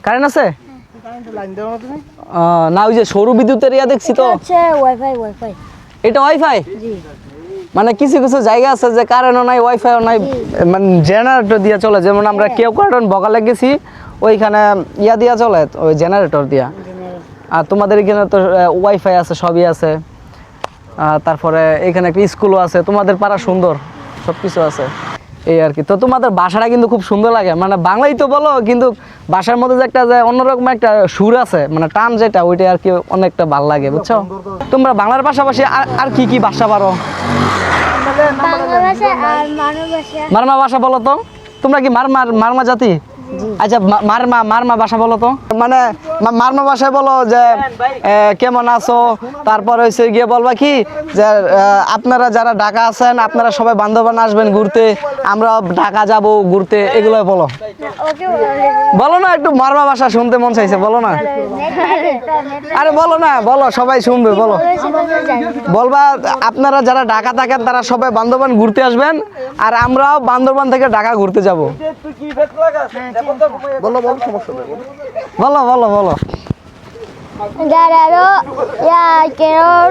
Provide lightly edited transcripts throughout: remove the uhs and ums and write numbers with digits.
Current আছে? না ওই যে সৌর বিদ্যুতের ইয়া দেখছি তো। ওয়াইফাই এটা ওয়াইফাই? জি। মানে কিছু কিছু জায়গা আছে যে কারেন্টও নাই, ওয়াইফাইও নাই, মানে জেনারেটর দিয়ে চলে। যেমন আমরা কেউ কার্টন বগালে গেছি, ওইখানে ইয়া দিয়া চলে, ওই জেনারেটর দিয়া। আর তোমাদের এখানে তো ওয়াইফাই আছে, সবই আছে। তারপরে এখানে একটা স্কুলও আছে। তোমাদের পাড়া সুন্দর, সব কিছু আছে এই আর কি। তো তোমাদের ভাষাটা কিন্তু খুব সুন্দর লাগে, মানে বাংলাই তো বলো, কিন্তু ভাষার মধ্যে যে একটা যে অন্যরকম একটা সুর আছে, মানে টান যেটা, ওইটা আর কি অনেকটা ভালো লাগে, বুঝছো? তোমরা বাংলার পাশাপাশি আর কি কি ভাষা পারো? বাংলা ভাষা আর মানব ভাষা। মারমা ভাষা বলো তো। তোমরা কি মারমা জাতি? আচ্ছা, মারমা ভাষা বলো তো। মানে মারমা ভাষায় বলো যে কেমন আছো, তারপর হচ্ছে গিয়ে বলবা কি যে আপনারা যারা ঢাকা আছেন, আপনারা সবাই বান্ধবান আসবেন ঘুরতে, আমরা ঢাকা যাব ঘুরতে, এগুলো বলো। বলো না, একটু মারমা ভাষা শুনতে মন চাইছে, বলো না। আরে বলো না, বলো, সবাই শুনবে, বলো। বলবা আপনারা যারা ঢাকা থাকেন তারা সবাই বান্ধবান ঘুরতে আসবেন, আর আমরাও বান্দরবান থেকে ঢাকা ঘুরতে যাব। বলো বলো, সমস্যা নেই, বলো বলো বলো। Gararo ya quiero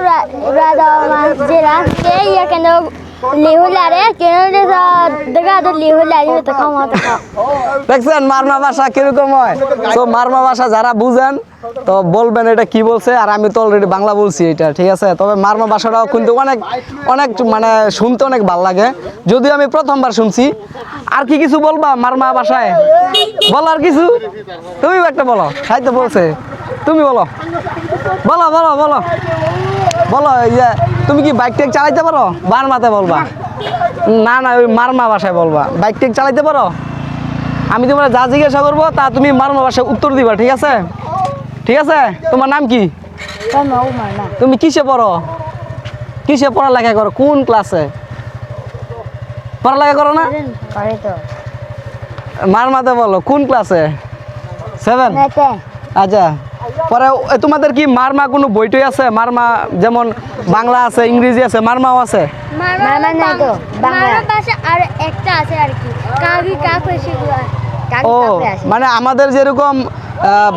rado más de la que ya que no lihulare que no de gado lihulare তো কমাতে দেখছেন মারমা ভাষা কিরকম হয়? তো মারমা ভাষা যারা বুঝেন তো বলবেন এটা কি বলছে, আর আমি তো অলরেডি বাংলা বলছি এটা, ঠিক আছে? তবে মারমা ভাষাটাও কিন্তু অনেক অনেক মানে শুনতে অনেক ভালো লাগে, যদিও আমি প্রথমবার শুনছি। আর কি কিছু বলবা মারমা ভাষায়? বলো আর কিছু, তুমি একটা বলো, সাহিত্য বলছে, তুমি বলো, বলো বলো বলো বলো। ইয়ে, তুমি কি বাইক টেক চালাইতে পারো? বারমাতে বলবা না, না ওই মারমা ভাষায় বলবা। বাইক টেক চালাইতে পারো? আমি তোমরা যা জিজ্ঞাসা করবো তা তুমি মারমা ভাষায় উত্তর দিবা, ঠিক আছে? ঠিক আছে। তোমার নাম কি? তুমি কিসে পড়ো? কিসে পড়ালেখা করো? কোন ক্লাসে পড়ালেখা করো? না মারমাতে বলো, কোন ক্লাসে? 7? আচ্ছা। পরে তোমাদের কি মারমা কোনো বইটই আছে? মারমা যেমন বাংলা আছে, ইংরেজি আছে, মারমাও আছে? মারমা নাই তো, বাংলা ভাষা আর একটা আছে আর কি, কাগি কাকই শিখুয়া। ও, মানে আমাদের যেরকম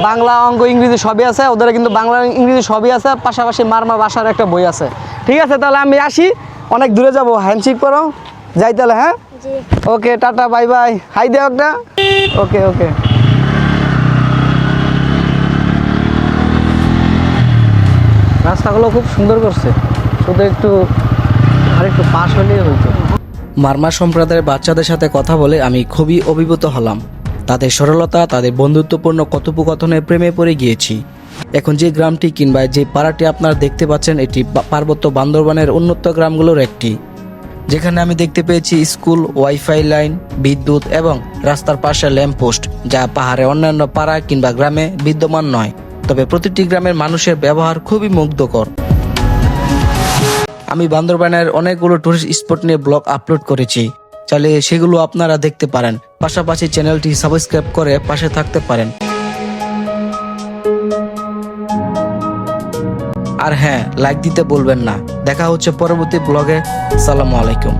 বাংলা, অঙ্ক, ইংরেজি সবই আছে, ওদের কিন্তু বাংলা ইংরেজি সবই আছে, পাশাপাশি মারমা ভাষার একটা বই আছে। ঠিক আছে, তাহলে আমি আসি, অনেক দূরে যাব, হ্যান্ডশেক করো, যাই তাহলে। হ্যাঁ, ওকে, টাটা, বাই বাই, হাই দেও একটা। ওকে ওকে। রাস্তাগুলো খুব সুন্দর করছে, শুধু একটু আরেকটু পাশ হলেই হইতো। মারমা সম্প্রদায়ের বাচ্চাদের সাথে কথা বলে আমি খুবই অভিভূত হলাম। তাদের সরলতা, তাদের বন্ধুত্বপূর্ণ কথোপকথনে প্রেমে পড়ে গিয়েছি। এখন যে গ্রামটি কিংবা যে পাড়াটি আপনারা দেখতে পাচ্ছেন, এটি পার্বত্য বান্দরবানের উন্নত গ্রামগুলোর একটি, যেখানে আমি দেখতে পেয়েছি স্কুল, ওয়াইফাই লাইন, বিদ্যুৎ এবং রাস্তার পাশে ল্যাম্পপোস্ট, যা পাহাড়ে অন্যান্য পাড়া কিংবা গ্রামে বিদ্যমান নয়। তবে প্রতিটি গ্রামের মানুষের ব্যবহার খুবই মুগ্ধকর। আমি বান্দরবানের অনেকগুলো টুরিস্ট স্পট নিয়ে ব্লগ আপলোড করেছি, চাইলে সেগুলো আপনারা দেখতে পারেন। পাশাপাশি চ্যানেলটি সাবস্ক্রাইব করে পাশে থাকতে পারেন। আর হ্যাঁ, লাইক দিতে বলবেন না। দেখা হচ্ছে পরবর্তী ব্লগে। আসসালামু আলাইকুম।